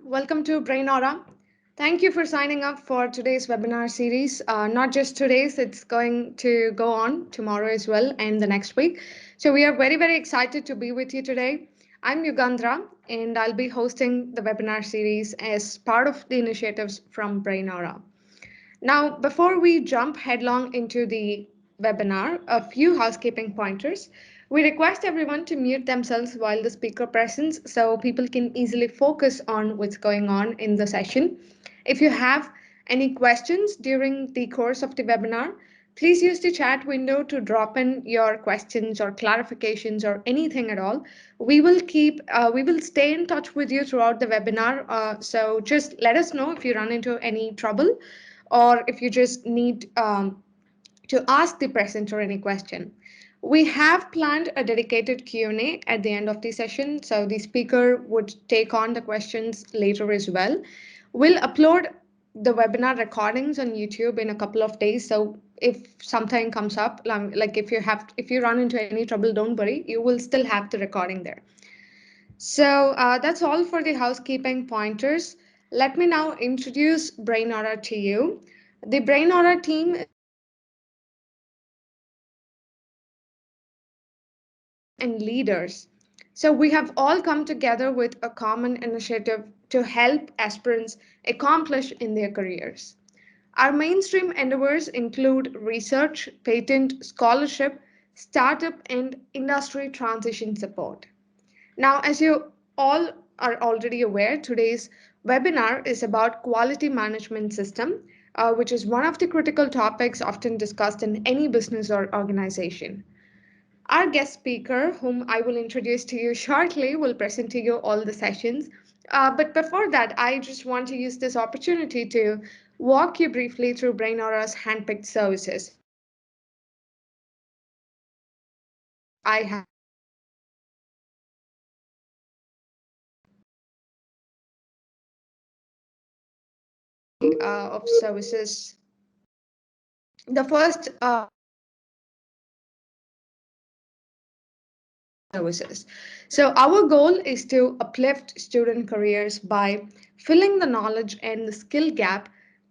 Welcome to Brain Aura. Thank you for signing up for today's webinar series. Not just today's, it's going to go on tomorrow as well and the next week. So we are very excited to be with you today. I'm Yugandhra and I'll be hosting the webinar series as part of the initiatives from Brain Aura. Now, before we jump headlong into the webinar, a few housekeeping pointers. We request everyone to mute themselves while the speaker presents so people can easily focus on what's going on in the session. If you have any questions during the course of the webinar, please use the chat window to drop in your questions or clarifications or anything at all. We will stay in touch with you throughout the webinar. So just let us know if you run into any trouble or if you just need to ask the presenter any question. We have planned a dedicated Q&A at the end of the session, so the speaker would take on the questions later as well. We'll upload the webinar recordings on YouTube in a couple of days, so if something comes up, like if you run into any trouble, don't worry, you will still have the recording there. So that's all for the housekeeping pointers. Let me now introduce Brain Aura to you. The Brain Aura team and leaders. So we have all come together with a common initiative to help aspirants accomplish in their careers. Our mainstream endeavors include research, patent, scholarship, startup, and industry transition support. Now, as you all are already aware, today's webinar is about quality management system, which is one of the critical topics often discussed in any business or organization. Our guest speaker, whom I will introduce to you shortly, will present to you all the sessions. But before that, I just want to use this opportunity to walk you briefly through Brain Aura's handpicked services. I have of services. The first services. So our goal is to uplift student careers by filling the knowledge and the skill gap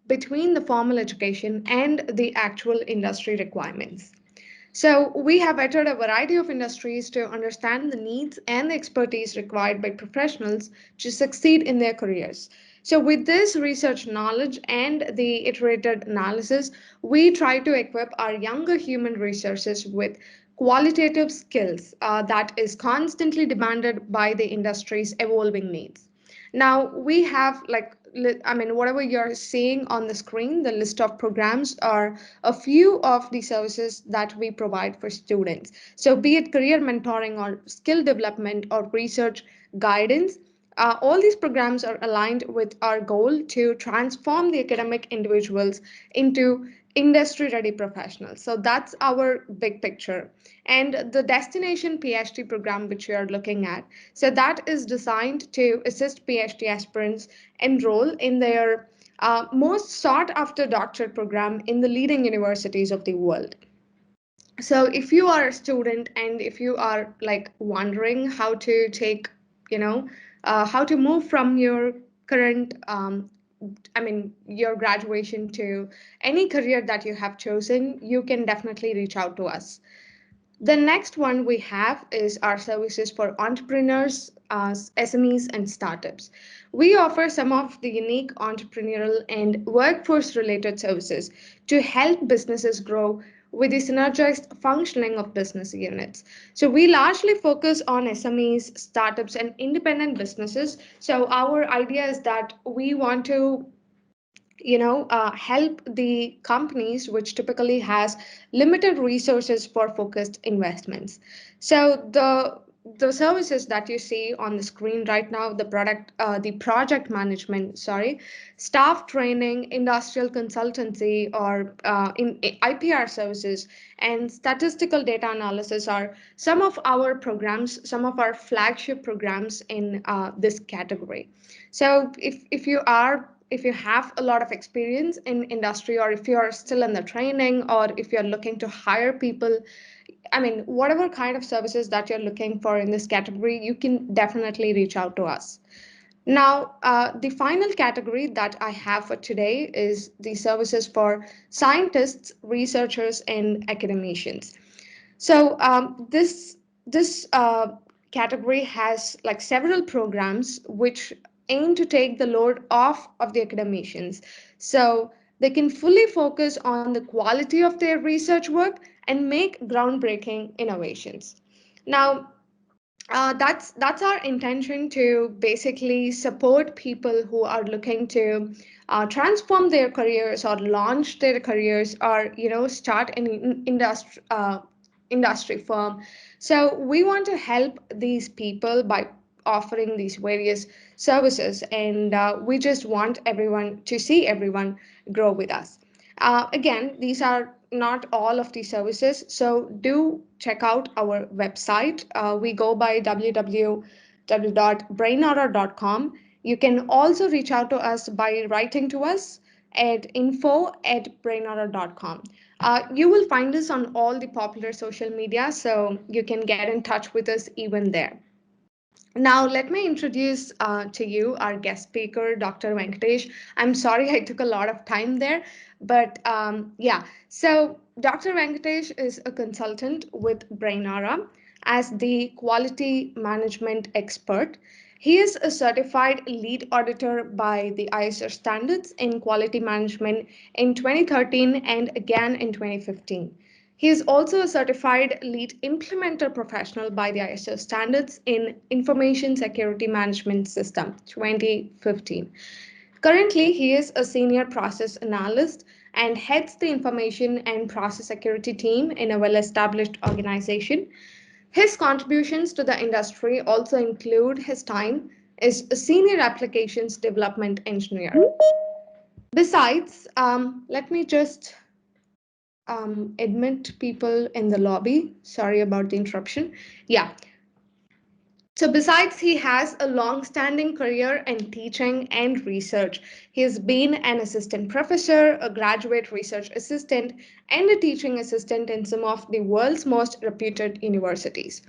between the formal education and the actual industry requirements. So we have vetted a variety of industries to understand the needs and the expertise required by professionals to succeed in their careers. So with this research knowledge and the iterated analysis, we try to equip our younger human resources with qualitative skills that is constantly demanded by the industry's evolving needs. Now we have whatever you're seeing on the screen, the list of programs are a few of the services that we provide for students. So be it career mentoring or skill development or research guidance, all these programs are aligned with our goal to transform the academic individuals into industry ready professionals. So that's our big picture. And the destination PhD program, which we are looking at, so that is designed to assist PhD aspirants enroll in their most sought after doctorate program in the leading universities of the world. So if you are a student and if you are like wondering how to take, how to move from your current your graduation to any career that you have chosen, you can definitely reach out to us. The next one we have is our services for entrepreneurs, SMEs, and startups. We offer some of the unique entrepreneurial and workforce related services to help businesses grow with the synergized functioning of business units. So we largely focus on SMEs, startups, and independent businesses. So our idea is that we want to help the companies which typically has limited resources for focused investments. So the services that you see on the screen right now, the project management, sorry, staff training, industrial consultancy, or in IPR services and statistical data analysis are some of our programs, some of our flagship programs in this category. So if you have a lot of experience in industry, or if you're still in the training, or if you're looking to hire people, whatever kind of services that you're looking for in this category, you can definitely reach out to us. Now, the final category that I have for today is the services for scientists, researchers, and academicians. So this category has like several programs which aim to take the load off of the academicians, so they can fully focus on the quality of their research work and make groundbreaking innovations. Now, that's our intention to basically support people who are looking to transform their careers or launch their careers or start an industry firm. So we want to help these people by offering these various services, and we just want everyone to see everyone grow with us. Again, these are not all of these services, so do check out our website. We go by www.brainaura.com. You can also reach out to us by writing to us at info@brainaura.com. You will find us on all the popular social media, so you can get in touch with us even there. Now, let me introduce to you our guest speaker, Dr. Venkatesh. I'm sorry I took a lot of time there, but yeah. So, Dr. Venkatesh is a consultant with Brainara as the quality management expert. He is a certified lead auditor by the ISO standards in quality management in 2013 and again in 2015. He is also a certified lead implementer professional by the ISO standards in Information Security Management System 2015. Currently, he is a senior process analyst and heads the information and process security team in a well established organization. His contributions to the industry also include his time as a senior applications development engineer. Besides, let me just admit people in the lobby. Sorry about the interruption. Yeah. So, besides, he has a long standing career in teaching and research. He has been an assistant professor, a graduate research assistant, and a teaching assistant in some of the world's most reputed universities.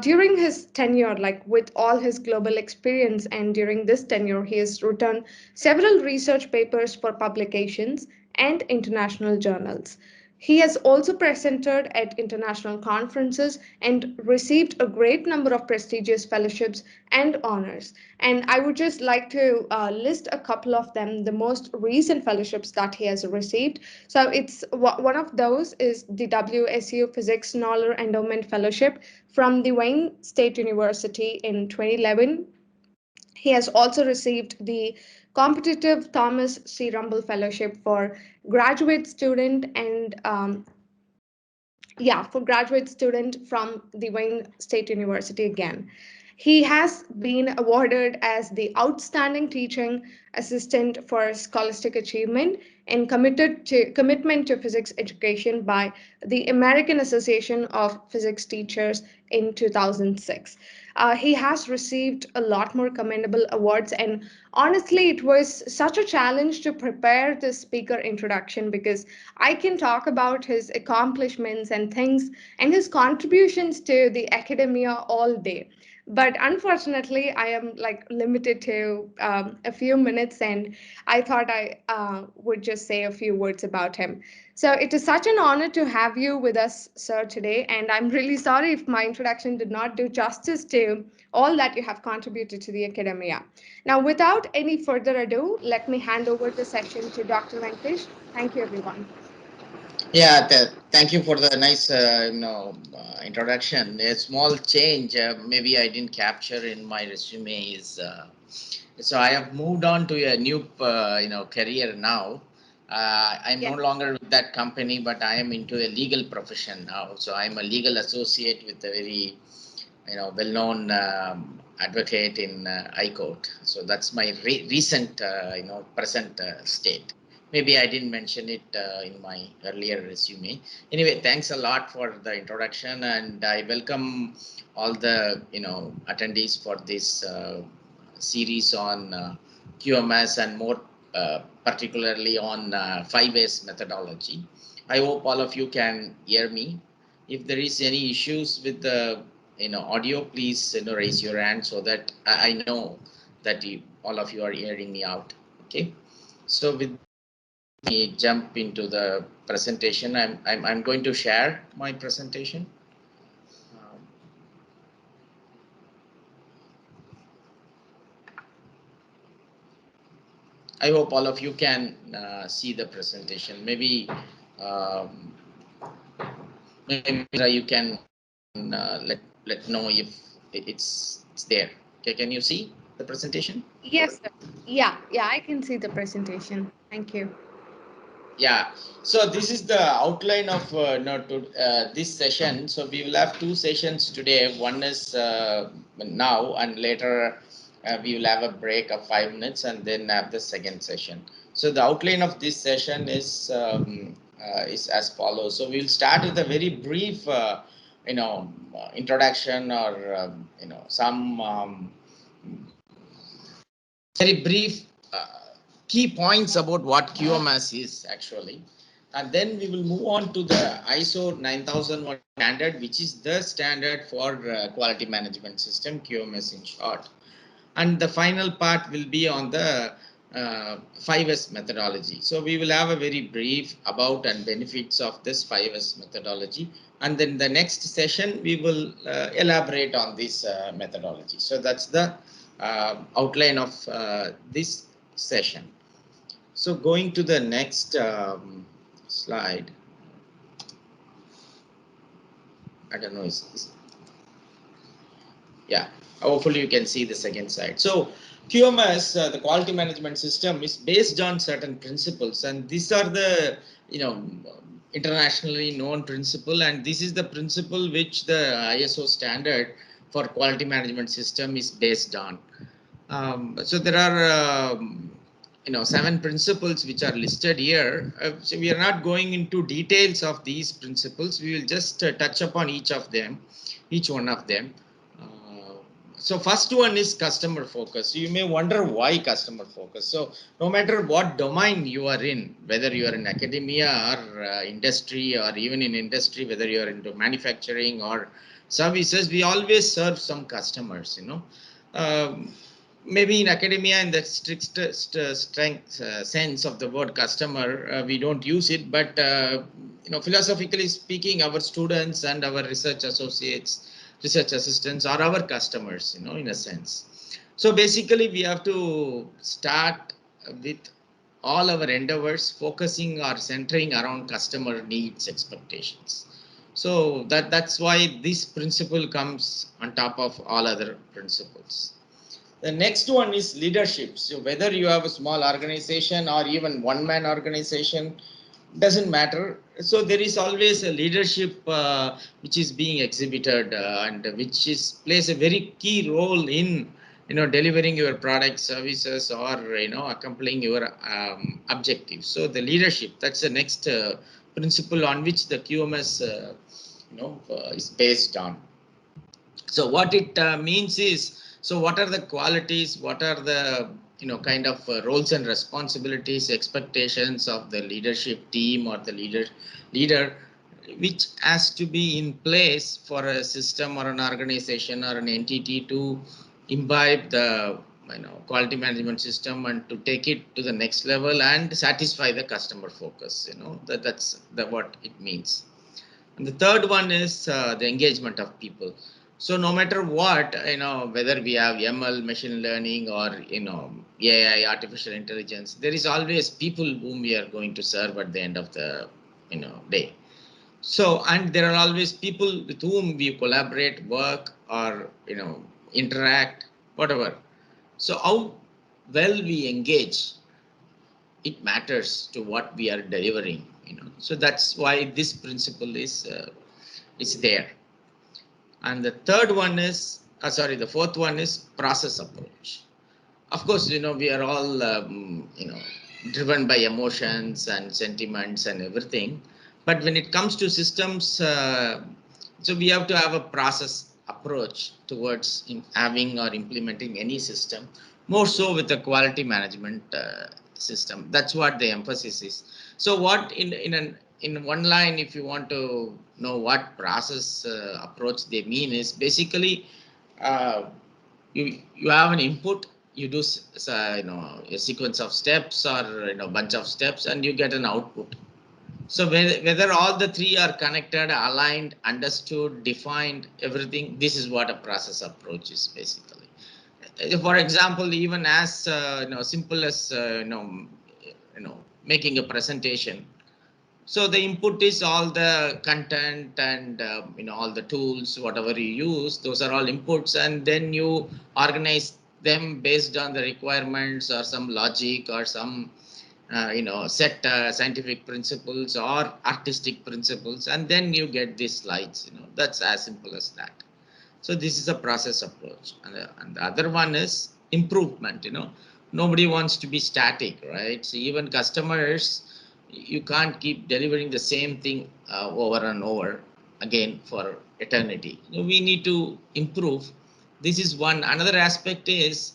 During his tenure, like with all his global experience, and during this tenure, he has written several research papers for publications and international journals. He has also presented at international conferences and received a great number of prestigious fellowships and honors. And I would just like to list a couple of them, the most recent fellowships that he has received. So it's one of those is the WSU Physics Noller Endowment Fellowship from the Wayne State University in 2011. He has also received the Competitive Thomas C. Rumble Fellowship for graduate student and for graduate student from the Wayne State University again. He has been awarded as the Outstanding Teaching Assistant for Scholastic Achievement and commitment to physics education by the American Association of Physics Teachers in 2006. He has received a lot more commendable awards, and honestly, it was such a challenge to prepare this speaker introduction because I can talk about his accomplishments and things and his contributions to the academia all day. But unfortunately, I am like limited to a few minutes, and I thought I would just say a few words about him. So it is such an honor to have you with us, sir, today. And I'm really sorry if my introduction did not do justice to all that you have contributed to the academia. Now, without any further ado, let me hand over the session to Dr. Venkatesh. Thank you, everyone. Yeah, thank you for the nice, introduction. A small change, maybe I didn't capture in my resume is so I have moved on to a new, career now. I'm Yeah. no longer with that company, but I am into a legal profession now. So I'm a legal associate with a very, well-known advocate in High Court. So that's my recent, present state. Maybe I didn't mention it in my earlier resume. Anyway, thanks a lot for the introduction, and I welcome all the attendees for this series on QMS and more particularly on 5S methodology. I hope all of you can hear me. If there is any issues with the audio, please raise your hand so that I know that all of you are hearing me out. Okay, so with me jump into the presentation. I'm going to share my presentation. Um, I hope all of you can see the presentation. Maybe um, maybe you can let know if it's there. Okay, can you see the presentation? Yes, sir. Yeah, I can see the presentation. Thank you. Yeah, so this is the outline of this session. So we will have two sessions today. One is now, and later we will have a break of 5 minutes and then have the second session. So the outline of this session is as follows. So we will start with a very brief introduction, or some very brief key points about what QMS is actually. And then we will move on to the ISO 9001 standard, which is the standard for quality management system, QMS in short. And the final part will be on the 5S methodology. So we will have a very brief about and benefits of this 5S methodology. And then the next session, we will elaborate on this methodology. So that's the outline of this session. So going to the next slide. I don't know. Yeah, hopefully you can see the second side. So QMS, the quality management system, is based on certain principles, and these are the internationally known principle, and this is the principle which the ISO standard for quality management system is based on. So there are 7 principles which are listed here. So we are not going into details of these principles. We will just touch upon each one of them. So first one is customer focus. You may wonder why customer focus. So no matter what domain you are in, whether you are in academia or industry, or even in industry, whether you are into manufacturing or services, we always serve some customers. Um, Maybe in academia, in the strictest sense of the word customer, we don't use it, but philosophically speaking, our students and our research associates, research assistants are our customers, in a sense. So basically we have to start with all our endeavors focusing or centering around customer needs, expectations. So that's why this principle comes on top of all other principles. The next one is leadership. So whether you have a small organization or even one-man organization, doesn't matter. So there is always a leadership which is being exhibited and which plays a very key role in delivering your products, services, or accomplishing your objectives. So the leadership, that's the next principle on which the QMS is based on. So what it means is, so what are the qualities, what are the kind of roles and responsibilities, expectations of the leadership team or the leader, which has to be in place for a system or an organization or an entity to imbibe the quality management system and to take it to the next level and satisfy the customer focus. That's what it means. And the third one is the engagement of people. So no matter what, whether we have ML, machine learning, or AI, artificial intelligence, there is always people whom we are going to serve at the end of the day. So, and there are always people with whom we collaborate, work, or interact, whatever. So how well we engage, it matters to what we are delivering. So that's why this principle is there. And the third one is the fourth one is process approach. Of course, we are all driven by emotions and sentiments and everything, but when it comes to systems, so we have to have a process approach towards having or implementing any system, more so with the quality management system. That's what the emphasis is. So what in one line, if you want to know what process approach they mean, is basically uh, you have an input, you do a sequence of steps or bunch of steps, and you get an output. So whether all the three are connected, aligned, understood, defined, everything, this is what a process approach is basically. For example, even as simple as making a presentation. So the input is all the content and all the tools, whatever you use, those are all inputs, and then you organize them based on the requirements or some logic or some set scientific principles or artistic principles, and then you get these slides. That's as simple as that. So this is a process approach, and the other one is improvement. Nobody wants to be static, right? So even customers, you can't keep delivering the same thing over and over again for eternity. We need to improve. This is one. Another aspect is,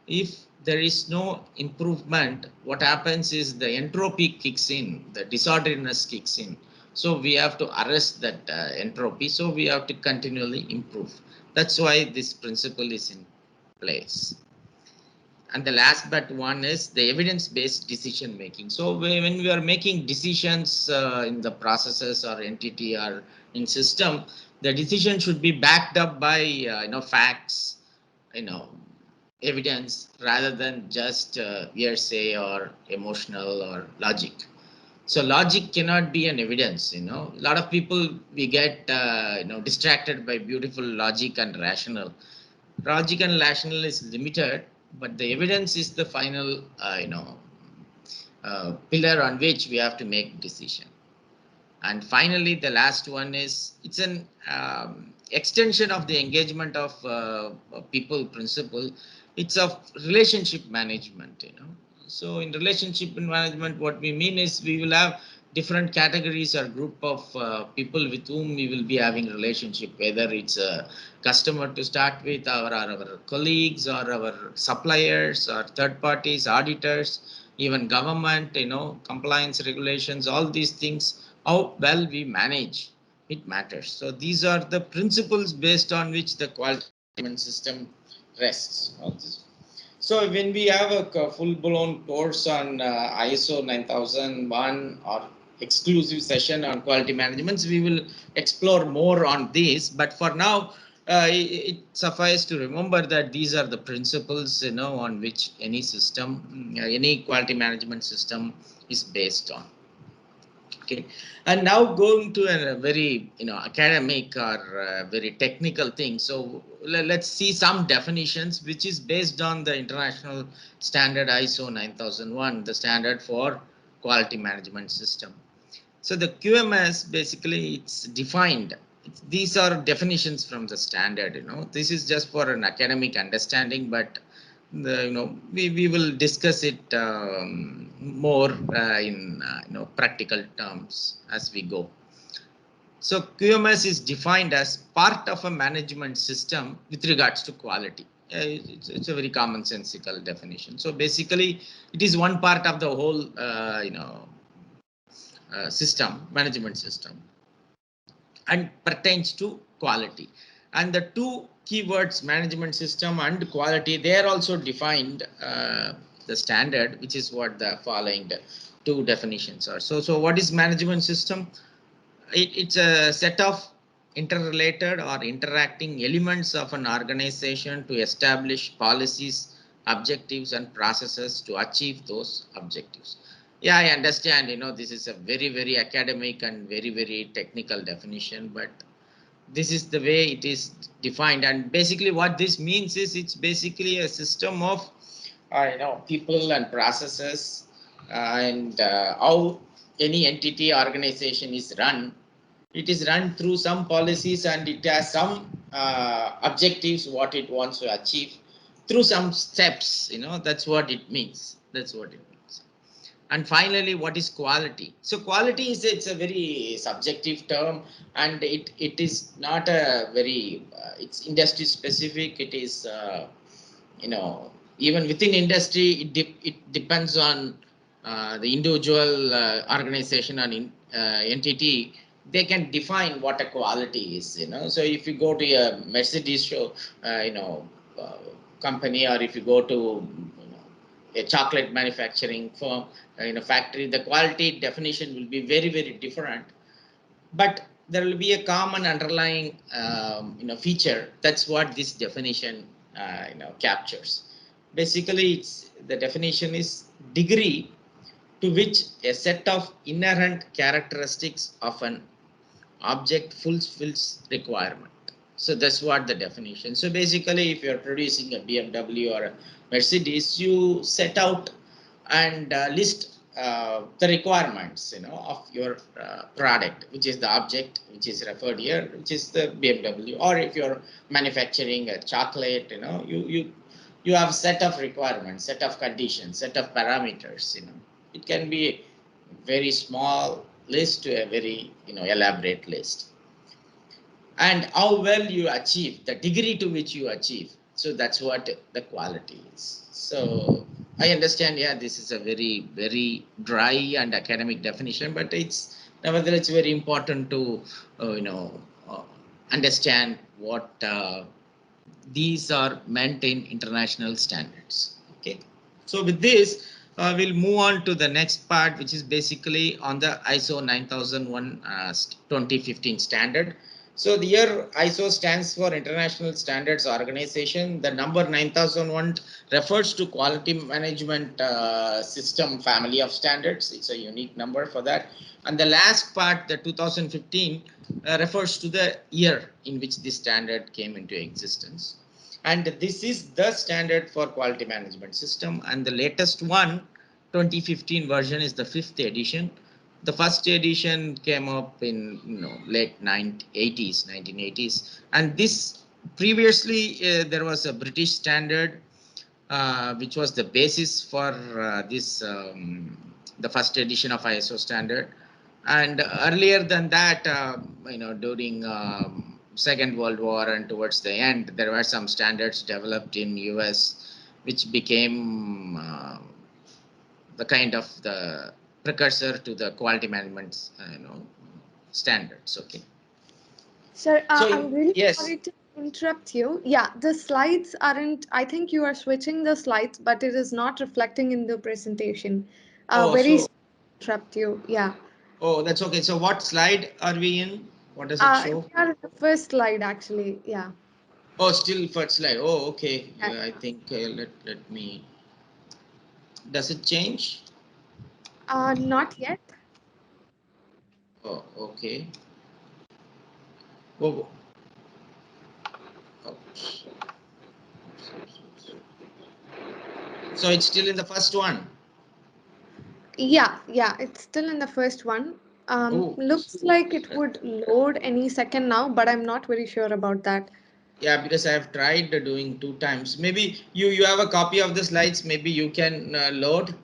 if there is no improvement, what happens is the entropy kicks in, the disorderliness kicks in. So we have to arrest that entropy. So we have to continually improve. That's why this principle is in place. And the last but one is the evidence-based decision making. So when we are making decisions in the processes or entity or in system, the decision should be backed up by facts, you know evidence, rather than just hearsay or emotional or logic. So logic cannot be an evidence. A lot of people, we get distracted by beautiful logic and rational. Logic and rational is limited, but the evidence is the final pillar on which we have to make decision. And finally, the last one is, it's an extension of the engagement of people principle. It's of relationship management. So in relationship management, what we mean is, we will have different categories or group of people with whom we will be having relationship, whether it's a customer to start with, or our colleagues, or our suppliers, or third parties, auditors, even government, compliance regulations, all these things. How well we manage it matters. So these are the principles based on which the quality management system rests. So when we have a full-blown course on ISO 9001 or exclusive session on quality management, we will explore more on this. But for now, it suffices to remember that these are the principles, on which any system, any quality management system is based on. Okay, and now going to a very academic or very technical thing. So let's see some definitions, which is based on the international standard ISO 9001, the standard for quality management system. So the QMS, basically, it's defined. These are definitions from the standard. This is just for an academic understanding, but we will discuss it more in practical terms as we go. So QMS is defined as part of a management system with regards to quality. It's a very commonsensical definition. So basically, it is one part of the whole system, management system, and pertains to quality. And the two keywords, management system and quality, they are also defined the standard, which is what the following two definitions are. So what is management system? It's a set of interrelated or interacting elements of an organization to establish policies, objectives, and processes to achieve those objectives. Yeah, I understand, this is a very, very academic and very, very technical definition, but this is the way it is defined. And basically what this means is, it's basically a system of people and processes, and how any entity, organization is run. It is run through some policies, and it has some objectives, what it wants to achieve through some steps. That's what it means. And finally, what is quality? So quality is, it's a very subjective term, and it is not a very it's industry specific. It is even within industry, it depends on the individual organization and entity. They can define what a quality is. So if you go to a Mercedes show, uh, company, or if you go to a chocolate manufacturing firm, factory, the quality definition will be very, very different. But there will be a common underlying feature. That's what this definition captures. Basically, the definition is degree to which a set of inherent characteristics of an object fulfills requirement. So that's what the definition. So basically, if you're producing a BMW or a Mercedes, you set out and list the requirements, of your product, which is the object, which is referred here, which is the BMW. Or if you're manufacturing a chocolate, you have set of requirements, set of conditions, set of parameters. It can be a very small list to a very elaborate list, and how well you achieve, the degree to which you achieve. So that's what the quality is. So I understand, yeah, this is a very, very dry and academic definition, but it's nevertheless very important to understand what these are meant in international standards. Okay, so with this we'll move on to the next part, which is basically on the ISO 9001 2015 standard. So the year ISO stands for International Standards Organization. The number 9001 refers to quality management system family of standards. It's a unique number for that. And the last part, the 2015, refers to the year in which this standard came into existence. And this is the standard for quality management system. And the latest one, 2015 version, is the 5th edition. The first edition came up in late 1980s, and this previously there was a British standard which was the basis for this the first edition of ISO standard. And earlier than that, during Second World War and towards the end, there were some standards developed in US which became the kind of the precursor to the quality management standards. Okay. Sir, So I'm really yes. sorry to interrupt you. Yeah, the slides aren't, I think you are switching the slides, but it is not reflecting in the presentation. Oh, Very so sorry to interrupt you. Yeah. oh, that's okay. So what slide are we in? What does it show? We are in the first slide actually. Yeah. Oh, still first slide. Oh, okay. Yeah. I think let me. Does it change? Not yet. Oh, okay. Oh, oh. So it's still in the first one. Yeah, it's still in the first one. Oh, Looks like it would load any second now, but I'm not very sure about that. yeah, because I have tried doing 2 times. Maybe you have a copy of the slides. Maybe you can load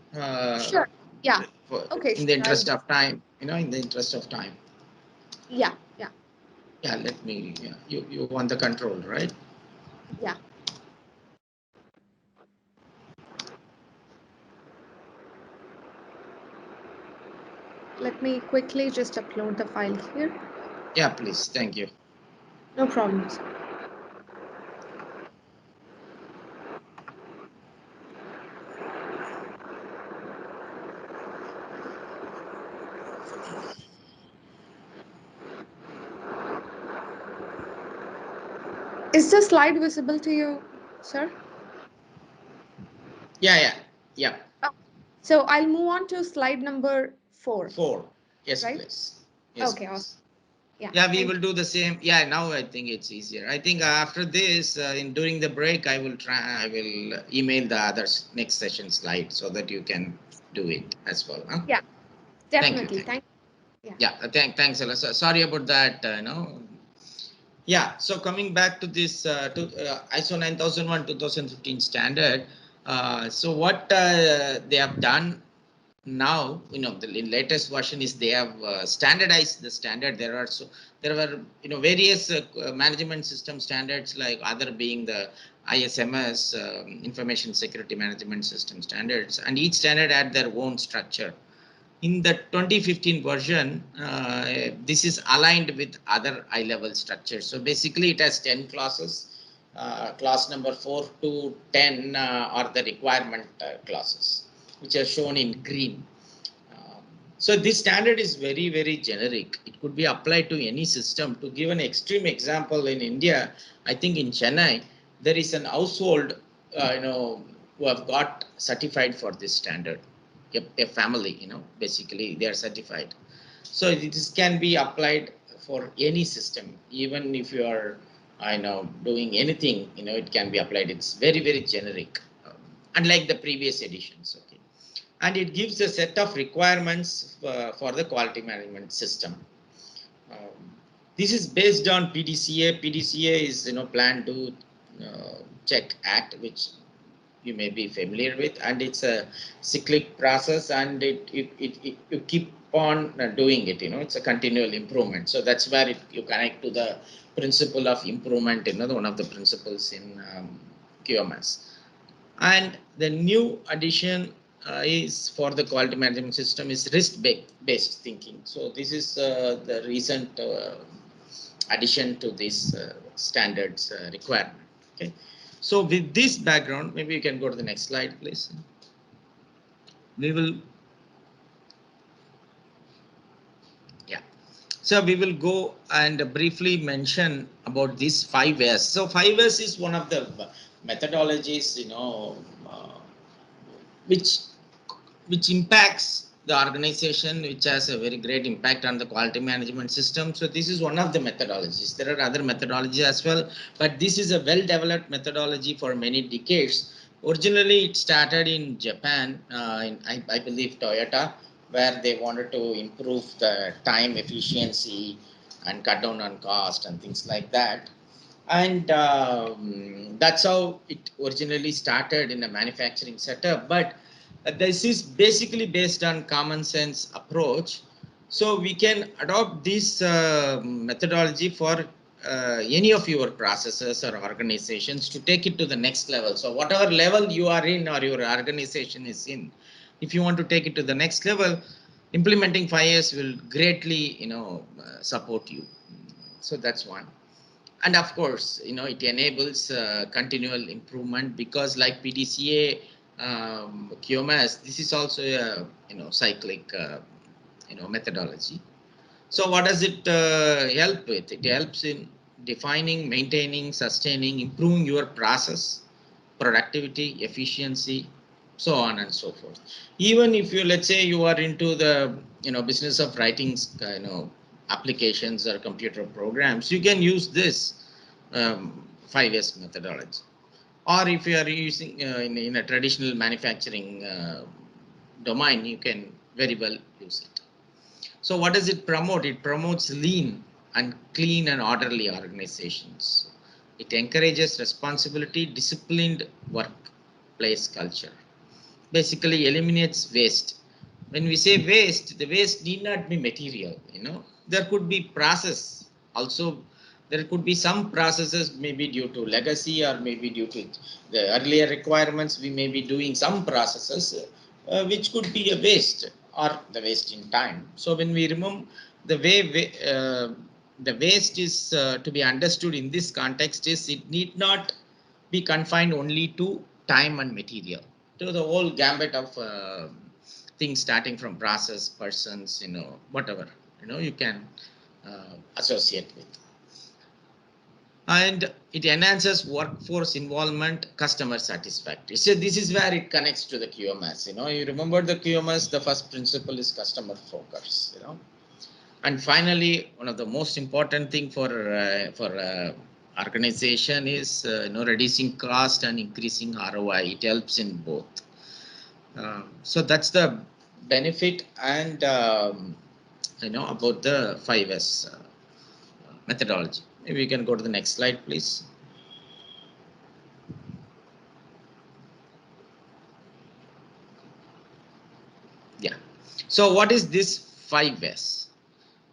Sure. Yeah. for, Okay, in the sure. I'll interest just, of time. In the interest of time. yeah. Yeah, let me. Yeah, you want the control, right? Yeah. Let me quickly just upload the file here. Yeah, please. Thank you. No problems. Is the slide visible to you, sir? Yeah. Yeah. Oh, so I'll move on to slide number 4, 4. Yes, right? please. Yes, Okay, awesome. please. Yeah, Yeah, we thank will you. do the same. Yeah, now I think it's easier. I think after this, in during the break, I will try. I will email the others next session slide so that you can do it as well. Huh? Yeah, Thank you. definitely. Thank you. Thank you. Yeah. Yeah. Thanks a lot. Sorry about that. Yeah. So coming back to this ISO 9001 2015 standard. So what they have done now, the latest version is they have standardized the standard. There were various management system standards, like other being the ISMS, information security management system standards, and each standard had their own structure. In the 2015 version, this is aligned with other high level structures. So basically it has 10 clauses. class number 4 to 10 are the requirement classes, which are shown in green. So this standard is very, very generic. It could be applied to any system. To give an extreme example, in India, I think in Chennai, there is an household, who have got certified for this standard. A family, basically they are certified. So this can be applied for any system, even if you are, doing anything, it can be applied. It's very, very generic, unlike the previous editions. Okay, and it gives a set of requirements for the quality management system. This is based on PDCA. PDCA is Plan Do Check Act, which you may be familiar with, and it's a cyclic process, and you keep on doing it. It's a continual improvement. So that's where you connect to the principle of improvement. One of the principles in QMS. And the new addition is for the quality management system is risk based thinking. So this is the recent addition to this standards requirement. Okay, so with this background, maybe you can go to the next slide, please. We will, yeah. So we will go and briefly mention about these 5 S's. So 5 S's is one of the methodologies, which impacts the organization, which has a very great impact on the quality management system. So this is one of the methodologies. There are other methodologies as well, but this is a well-developed methodology for many decades. Originally, it started in Japan, I believe Toyota, where they wanted to improve the time efficiency and cut down on cost and things like that. And that's how it originally started in a manufacturing setup. But this is basically based on common sense approach. So we can adopt this methodology for any of your processes or organizations to take it to the next level. So whatever level you are in or your organization is in, if you want to take it to the next level, implementing 5S will greatly support you. So that's one. And of course, it enables continual improvement, because like PDCA, QMS, this is also a cyclic methodology. So what does it help with? It helps in defining, maintaining, sustaining, improving your process, productivity, efficiency, so on and so forth. Even if you, let's say, you are into the business of writing applications or computer programs, you can use this 5S methodology. Or if you are using in a traditional manufacturing domain, you can very well use it. So what does it promote? It promotes lean and clean and orderly organizations. It encourages responsibility, disciplined workplace culture. Basically eliminates waste. When we say waste, the waste need not be material. There could be process also. There could be some processes maybe due to legacy, or maybe due to the earlier requirements. We may be doing some processes which could be a waste, or the waste in time. So when we remove the way the waste is to be understood in this context is, it need not be confined only to time and material, to the whole gambit of things, starting from process, persons, whatever you can associate with. And it enhances workforce involvement, customer satisfactory. So this is where it connects to the QMS. You remember the QMS, the first principle is customer focus. And finally, one of the most important thing for organization is reducing cost and increasing ROI. It helps in both. So that's the benefit and about the 5S methodology. Maybe we can go to the next slide, please. Yeah. So what is this 5S?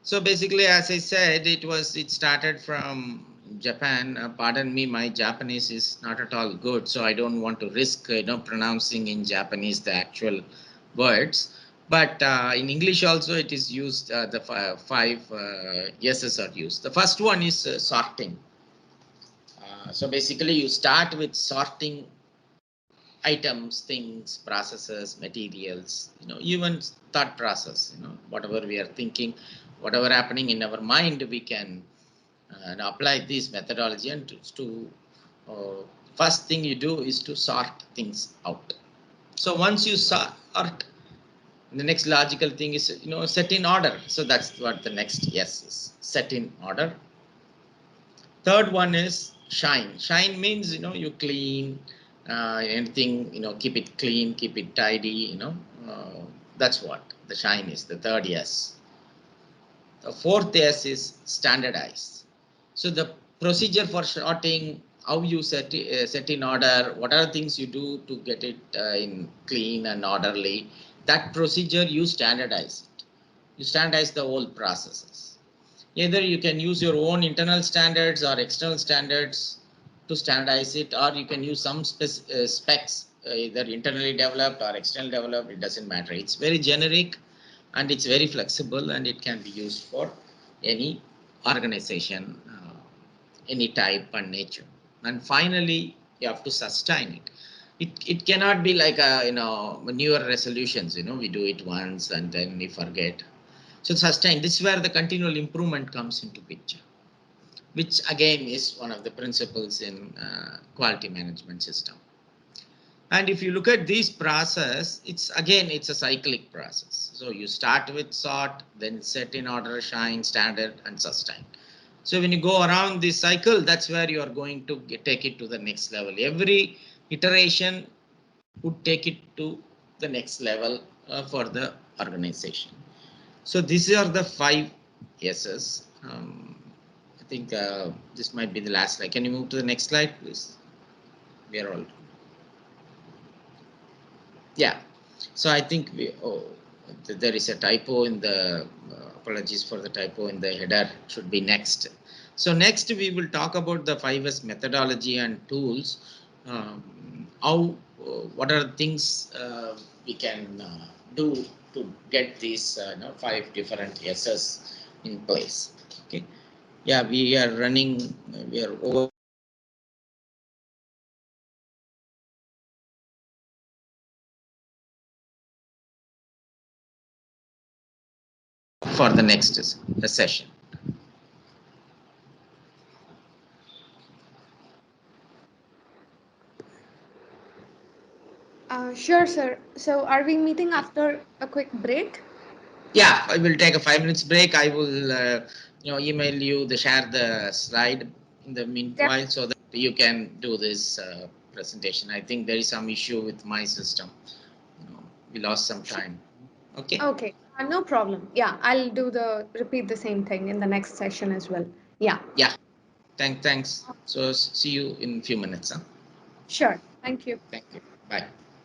So basically, as I said, it started from Japan. Pardon me, my Japanese is not at all good, so I don't want to risk pronouncing in Japanese the actual words. But in English also it is used. The five S's are used. The first one is sorting. So basically you start with sorting items, things, processes, materials, even thought process, whatever we are thinking, whatever happening in our mind, we can apply this methodology. And to first thing you do is to sort things out. So once you sort, the next logical thing is, set in order. So that's what the next yes is, set in order. Third one is shine. Shine means, you clean anything, keep it clean, keep it tidy, that's what the shine is, the third yes. The fourth yes is standardize. So the procedure for sorting, how you set in order, what are the things you do to get it in clean and orderly, that procedure you standardize it. You standardize the whole processes. Either you can use your own internal standards or external standards to standardize it, or you can use some specs, either internally developed or externally developed, it doesn't matter. It's very generic and it's very flexible, and it can be used for any organization, any type and nature. And finally, you have to sustain it. It cannot be like newer resolutions, we do it once and then we forget. So sustain, this is where the continual improvement comes into picture, which again is one of the principles in quality management system. And if you look at this process, it's a cyclic process. So you start with sort, then set in order, shine, standard, and sustain. So when you go around this cycle, that's where you are going to take it to the next level. Every iteration would take it to the next level for the organization. So these are the 5 yeses. I think this might be the last slide. Can you move to the next slide, please? We are all. Yeah. So I think there is a typo in the, apologies for the typo in the header, should be next. So next we will talk about the 5S methodology and tools. What are the things we can do to get these 5 different yeses in place. Okay. Yeah, we are running, we are over for the next session. Sure, sir. So, are we meeting after a quick break? Yeah, I will take a 5 minutes break. I will email you share the slide in the Yep. meanwhile, so that you can do this presentation. I think there is some issue with my system. We lost some time. Okay. Okay, no problem. Yeah, I'll repeat the same thing in the next session as well. Yeah, Yeah. Thanks. So see you in a few minutes. Huh? sure. Thank you. Thank you. Bye.